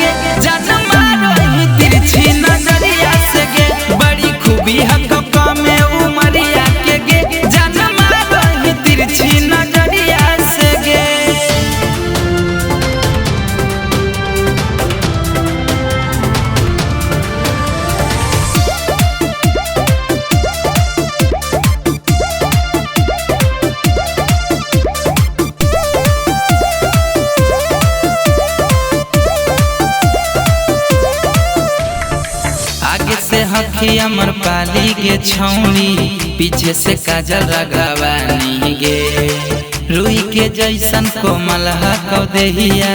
गे जान मारही तिरछी नजरिया से गे बड़ी खूबी हक में उमरिया के गे जान मारही तिरछी नजरिया से गे। आगे से हखी अमर पाली के छौड़ी पीछे से काजल रगवानी गे रुई के जैसन कोमल हकौ देहिया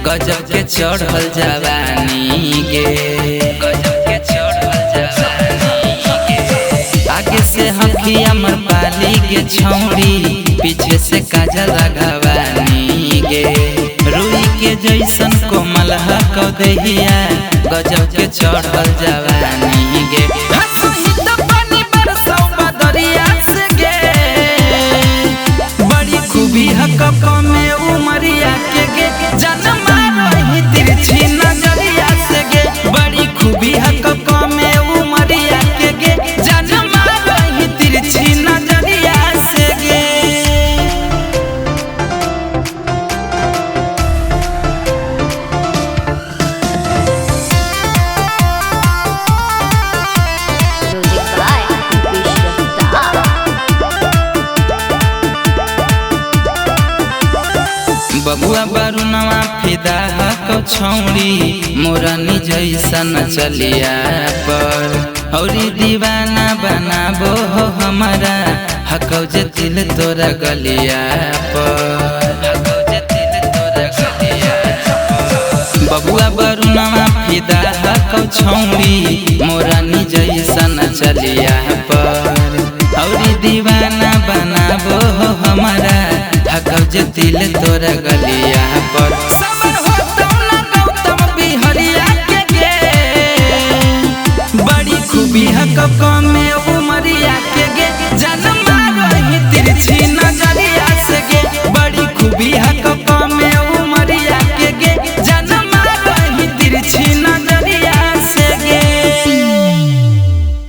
गजब के चढ़ल जवानी गे गजब के चढ़ल जवानी गे। आगे से हखी अमर पाली के छौड़ी पीछे से काजल रगवानी गे रुई के जैसन कोमल हकौ देहिया गजब के चढ़ल जवानी गे बड़ी खूबी हक में उमरिया के गे जान मारही तिरछी नजरिया से गे बड़ी खूबी हक में उमरिया के गे जान मारही तिरछी नजरिया से गे। बबुआ बारूनवा फिदा हकौ छौड़ी मोरनी जैसन चलिया पर औरी दीवाना बनाबो हो हमारा हकौ जे दिल तोरा गलिया पर हकौ जे दिल तोरा गलिया पर। बबुआ बारूनवा फिदा हकौ छौड़ी मोरनी जैसन चलिया पर औरी दीवाना बनाबो हो हमारा हकौ जे दिल तोरा गलिया पर। सबर होतौ ना गौतम बिहरिया के गे बड़ी खूबी हक में